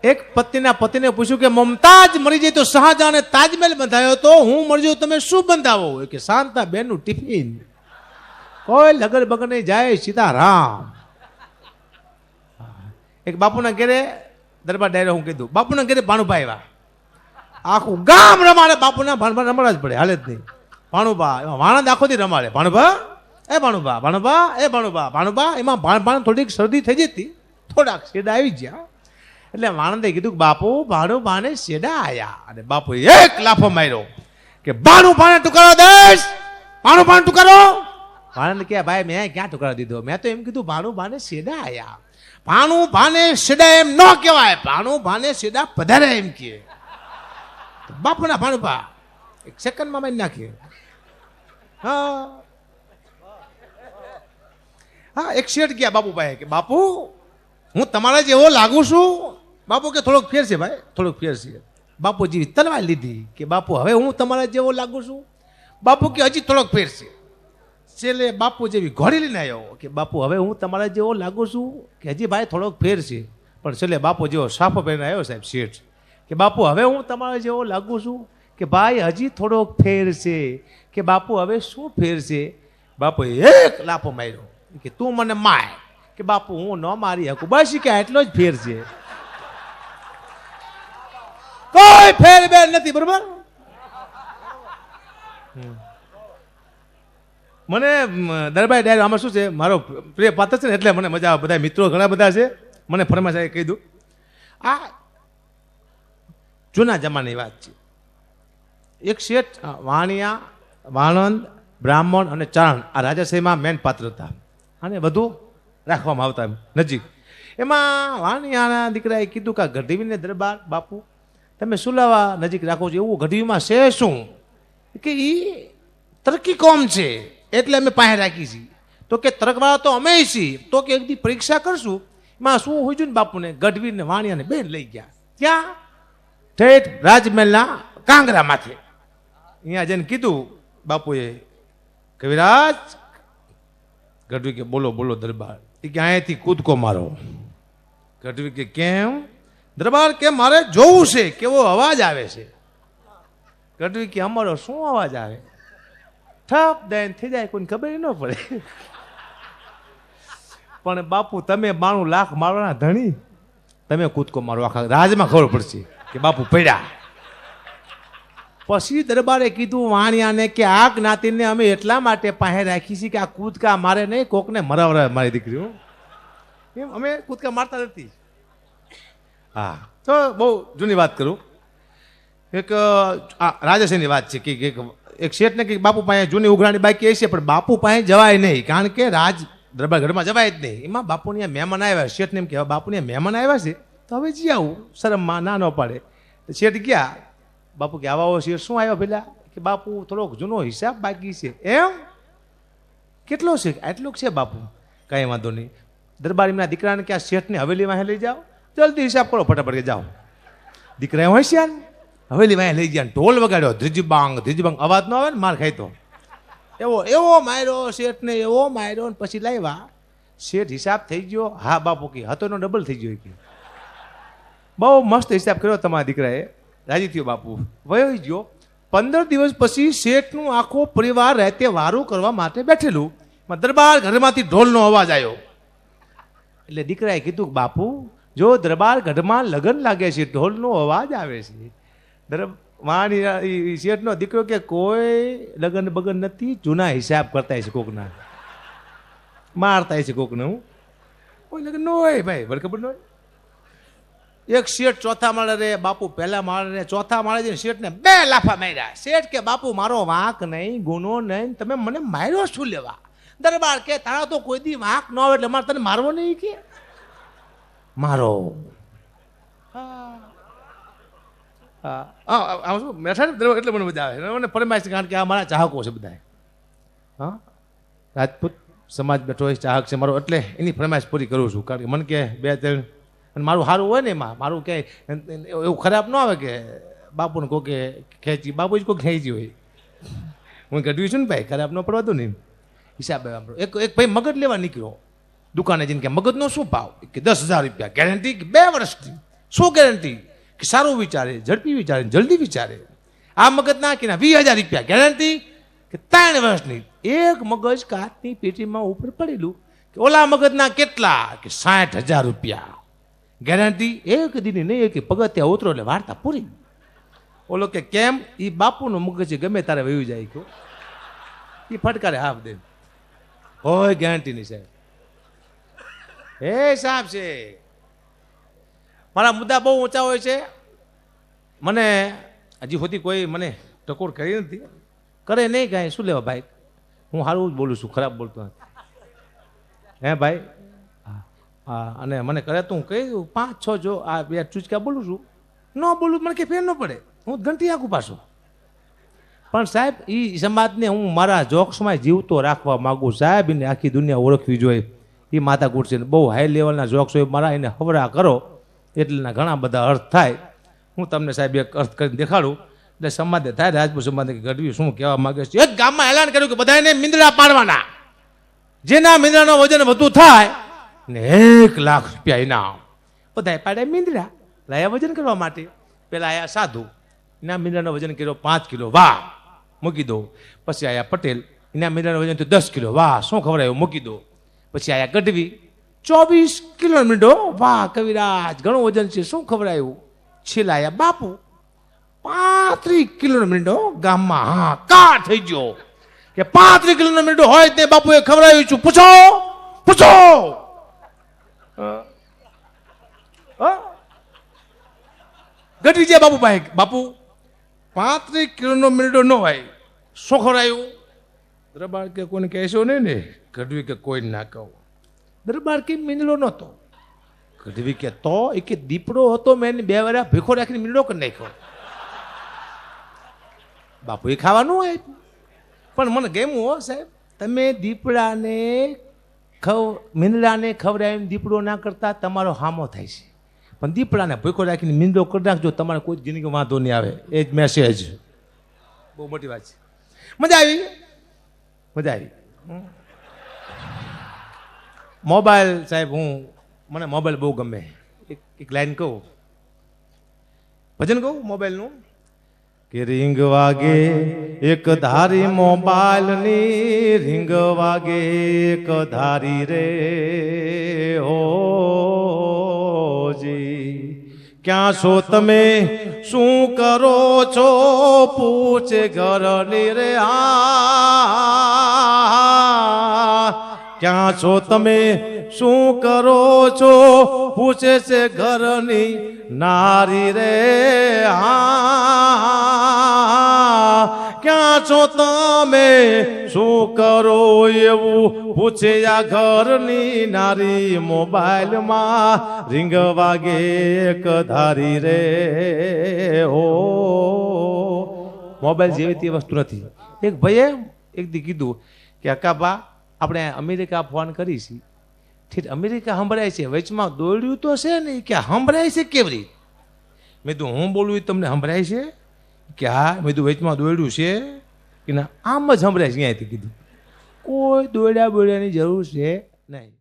એક પત્નીના પતિને પૂછ્યું કે મમતાજ મરી જાય તો શાહજહાને તાજમહેલ બંધાયો તો હું મરી જાઉં તમે શું બંધાવો? કે શાંતા બેનનું ટિફિન. કોઈ લગન બગન નહીં જાય, સીતારામ. એક બાપુના ઘેરે દરબાર ડાયરો હું કીધું, બાપુના ઘેરે ભાણુભા આવ્યા. આખું ગામ રમાડે, બાપુના ભાણભા રમાડવા જ પડે, હાલે જ નહીં. ભાણુભા એમાં વાણંદ આખો દી રમાડે. ભાણુભા એ ભાણુભા, ભાણુભા એ ભાણુભા, ભાણુભા. એમાં ભાણ થોડીક શરદી થઈ જતી, થોડાક શેડા આવી ગયા. એટલે વાણંદે કીધું કે બાપુ ભાણુભાને શેડા આયા. અને બાપુ એક લાફો માર્યો કે ભાણુભાને ટુકારો દઈશ, ભાણુભાને ટુકારો. વાણંદ કે ભાઈ મેં ક્યાં ટુકારો દીધો? મેં તો એમ કીધું ભાણુભાને શેડા આયા. ભાણુભાને શેડા એમ ન કહેવાય, ભાણુભાને શેડા પધારે એમ કહે. બાપુના ભાણુભા એક સેકન્ડમાં મારી નાખીએ. હા એક શેઠ ગયા બાપુભાઈ કે બાપુ હું તમારા જેવો લાગુ છું? બાપુ કે થોડોક ફેર છે ભાઈ, થોડોક ફેર છે. બાપુજી તલવાર લીધી કે બાપુ હવે હું તમારા જેવો લાગુ છું? બાપુ કે હજી થોડોક ફેર છે. છેલ્લે બાપુ જેવી ઘોડી લઈને આવ્યો કે બાપુ હવે હું તમારા જેવો લાગુ છું? કે હજી ભાઈ થોડોક ફેર છે. પણ છેલ્લે બાપુ જેવો સાફો પહેરીને આવ્યો સાહેબ શેઠ કે બાપુ હવે હું તમારા જેવો લાગુ છું? કે ભાઈ હજી થોડોક ફેર છે. કે બાપુ હવે શું ફેર છે? બાપુ એક લાફો માર્યો કે તું મને માય. કે બાપુ હું ન મારી શકું, બસ કે એટલો જ ફેર છે, કોઈ ફેર બેર નથી. બરોબર. મને દરબાર ડાયરો આમાં શું છે, મારો પ્રિય પાત્ર છે ને એટલે મને મજા આવે. બધા મિત્રો ઘણા બધા છે, મને ફરમાશ કહી દઉં. આ જૂના જમાનાની વાત છે. એક શેઠ વાણિયા, વાણંદ, બ્રાહ્મણ અને ચારણ આ રાજાશાહીમાં મેન પાત્ર હતા અને વધુ રાખવામાં આવતા નજીક. એમાં વાણિયાના દીકરાએ કીધું કે ગઢવીને દરબાર બાપુ તમે શું લાવવા નજીક રાખો છો? એવું ગઢવીમાં છે શું? કે એ તરકી કોમ છે એટલે અમે પાસે રાખી છીએ. તો કે તરકવાળા તો અમે છીએ. તો કે એક દી પરીક્ષા કરશું એમાં શું હોય છે ને બાપુને ગઢવીને વાણિયાને બેન લઈ ગયા. ક્યાં? ઠેઠ રાજમહેલના કાંગરા માથે. અહીંયા જઈને કીધું બાપુએ કવિરાજ. ગઢવી કે બોલો બોલો દરબાર. એ કે અહીંયાથી કૂદકો મારો. ગઢવી કે કેમ? દરબાર કે મારે જોવું છે કેવો અવાજ આવે છે. ગઢવી કે અમારો શું અવાજ આવે? ઠપ દઈને થઈ જાય, કોઈને ખબર ન પડે. પણ બાપુ તમે 92 લાખ મારવાના ધણી, તમે કૂદકો મારો, આખા રાજમાં ખબર પડશે કે બાપુ પડ્યા. પછી દરબારે કીધું વાણિયાને કે આ જ્ઞાતિને અમે એટલા માટે પાસે રાખી છીએ કે આ કૂદકા મારે નહીં, કોકને મરાવરાવે મારી દીકરીઓ. એમ અમે કૂદકા મારતા નથી. હા તો બહુ જૂની વાત કરું. એક રાજાશાહીની વાત છે કે એક શેઠને કે બાપુ પાસે જૂની ઉઘરાણી બાકી હશે પણ બાપુ પાસે જવાય નહીં, કારણ કે રાજ દરબાર ઘરમાં જવાય જ નહીં. એમાં બાપુની મહેમાન આવ્યા. શેઠને એમ કહેવાય બાપુની મહેમાન આવ્યા છે તો હવે જી આવું, શરમમાં ના ન પાડે. શેઠ ગયા. બાપુ કે આવા શેઠ શું આવ્યો પેલા? કે બાપુ થોડોક જૂનો હિસાબ બાકી છે. એમ? કેટલો છે? આટલું છે બાપુ. કાંઈ વાંધો નહીં. દરબાર એમના દીકરાને કે આ શેઠને હવેલીમાં લઈ જાઓ, જલ્દી હિસાબ કરો, ફટાફટ કે જાઓ. દીકરા હોશિયાર હવેલીમાં લઈ ગયા, ઢોલ વગાડ્યો, ધ્રીજબાંગ ધ્રીજબાંગ. અવાજ ન આવે ને માર ખાઈ તો એવો માર્યો શેઠને, એવો માર્યો ને પછી લાવ્યા. શેઠ હિસાબ થઈ ગયો? હા બાપુ કે હતો એનો ડબલ થઈ ગયો. કે બહુ મસ્ત હિસાબ કર્યો તમારા દીકરાએ. રાજી થયો બાપુ. વયો ગયો. 15 દિવસ પછી શેઠનું આખો પરિવાર રાતે વારું કરવા માટે બેઠેલું. દરબાર ઘરમાંથી ઢોલનો અવાજ આવ્યો. એટલે દીકરાએ કીધું બાપુ જો દરબાર ગઢમાં લગ્ન લાગે છે, ઢોલનો અવાજ આવે છે. વાણી શેઠનો દીકરો કે કોઈ લગ્ન બગન નથી, જૂના હિસાબ કરતા છે, કોકના મારતા છે કોકને. હું કોઈ લગ્ન ન હોય ભાઈ, બરાબર ખબર ન હોય. એક શેઠ ચોથા માળે રે, બાપુ પહેલા માળે રે. ચોથા માળે જઈને શેઠને 2 લાફા માર્યા. શેઠ કે બાપુ મારો વાંક નહીં, ગુનો નહીં, તમે મને માર્યો શું લેવા? દરબાર કે તારા તો કોઈ દી વાંક ન હોય એટલે મારે તને મારવો નહીં. કે મારો બેઠા ને એટલે મને મજા આવે. મને ફરમાઈશ કારણ કે આ મારા ચાહકો છે બધા. હા રાજપૂત સમાજ બેઠો હોય, ચાહક છે મારો, એટલે એની ફરમાઈશ પૂરી કરું છું. કારણ કે મને કે 2-3 અને મારું સારું હોય ને એમાં મારું ક્યાંય એવું ખરાબ ન આવે કે બાપુને કહો કે ખેંચી, બાપુ જ કોઈ ખેંચી હોય. હું ગઢવી છું ને ભાઈ, ખરાબ ન પડવા દઉં ને હિસાબે. એક ભાઈ મગજ લેવા નીકળ્યો દુકાને જઈને કે મગજનો શું ભાવ? કે 10,000 રૂપિયા ગેરંટી, 2 વર્ષથી. શું ગેરંટી કે સારું વિચારે, ઝડપી વિચારે, જલ્દી વિચારે. આ મગજ નાખીને 20,000 રૂપિયા ગેરંટી કે 3 વર્ષની. એક મગજ કાચની પેટીમાં ઉપર પડેલું કે ઓલા મગજના કેટલા કે 60,000 રૂપિયા ગેરંટી. એક દીની નહીં કે પગથિયા ઉતરો એટલે વાર્તા પૂરી. ઓલો કે કેમ? એ બાપુનું મગજ ગમે તારે વયું જાય કહો, એ ફટકારે હાફ દે હોય ગેરંટીની સાહેબ. હે સાહેબ છે મારા મુદ્દા બહુ ઊંચા હોય છે. મને હજી સુધી કોઈ મને ટકોર કરી નથી, કરે નહીં કાંઈ. શું લેવા ભાઈ, હું સારું જ બોલું છું, ખરાબ બોલતો નથી. હે ભાઈ? હા. અને મને કરે તો હું કહી દઉં 5-6 જો આ 2 ચૂચકા બોલું છું, ન બોલું મને કે ફેર ન પડે, હું ઘંટી આખું પાછું. પણ સાહેબ એ સમાજને હું મારા જોક્સમાં જીવતો રાખવા માગું સાહેબ. એને આખી દુનિયા ઓળખવી જોઈએ. એ માથાકૂટ છે, બહુ હાઈ લેવલના જોક્સ હોય મારા, એને હવરા કરો એટલેના ઘણા બધા અર્થ થાય. હું તમને સાહેબ એક અર્થ કરીને દેખાડું એટલે સમાજે થાય, રાજપૂત સમાજને ગઢવી શું કહેવા માંગે છે. એક ગામમાં એલાન કર્યું કે બધાને મીંદડા પાડવાના, જેના મીંદડાનો વજન વધુ થાય ને 1 લાખ રૂપિયા ઇનામ. બધાએ પાડ્યા મીંદડા, લાયા વજન કરવા માટે. પેલા આયા સાધુ, એના મીંદડાનો વજન કર્યો 5 કિલો, વાહ મૂકી દો. પછી આયા પટેલ, એના મીંદડાનો વજન તો 10 કિલો, વાહ શું ખવડાવ્યું, મૂકી દો. પછી આયા ગઢવી, 24 કિલો મીંડો, વાહ કવિરાજ ઘણું વજન છે, શું ખવડાવ્યું. છેલ્લા આયા બાપુ, 35 કિલોનો મીંડો, ગામમાં હા કા થઈ ગયો કે 35 કિલોનો મીંડો હોય તે બાપુએ ખવડાવ્યું છું. પૂછો પૂછો. ગઢવી જાય બાપુ ભાઈ, બાપુ 35 કિલોનો મીંડો ન હોય, શું ખવડાવ્યું. દરબાર કે કોઈને કહેશો નહીં ને. ગઢવી કે કોઈ ના કહું. દરબાર કે મીંડો નહોતો. ગઢવી કે તો એ કે દીપડો હતો, મેં 2 વાર ભીખો રાખીને મીંડો કરી નાખ્યો. બાપુ એ ખાવાનું હોય પણ મને ગમ્યું હો સાહેબ. તમે દીપડાને મીંદડાને ખવડાવીને દીપડો ના કરતા તમારો હામો થાય છે, પણ દીપડાને ભૂખો રાખીને મીંદો કરી નાખજો, તમારે કોઈ જિંદગી વાંધો નહીં આવે. એ જ મેસેજ, બહુ મોટી વાત છે. મજા આવી, મજા આવી. મોબાઈલ સાહેબ, મને મોબાઈલ બહુ ગમે. એક લાઈન કહું, ભજન કહું મોબાઈલનું કે રીંગ વાગે એક ધારી મોબાઈલની, રીંગ વાગે એક ધારી રે હોજી. ક્યાં છો તમે, શું કરો છો, પૂછે ઘરની રે. ક્યાં છો તમે, શું કરો છો, પૂછે છે ઘરની નારી રે. ક્યાં છો તમે, શું કરો એવું પૂછે આ ઘરની નારી. મોબાઈલમાં રીંગ વાગે એક ધારી રે હો. મોબાઈલ જેવી તે વસ્તુ નથી. એક ભાઈએ એક દી કીધું કે અકાબા આપણે અમેરિકા ફોન કરી છે, ઠીક અમેરિકા સંભળાય છે, વચમાં દોડ્યું તો છે ને કે સંભળાય છે કેવી રીતે. મેં તો હું બોલું તમને સંભળાય છે કે હા. મેં તો વચમાં દોડ્યું છે કે ના, આમ જ સંભળાય છે. અહીંયાથી કીધું કોઈ દોડ્યા બોડ્યાની જરૂર છે નહીં.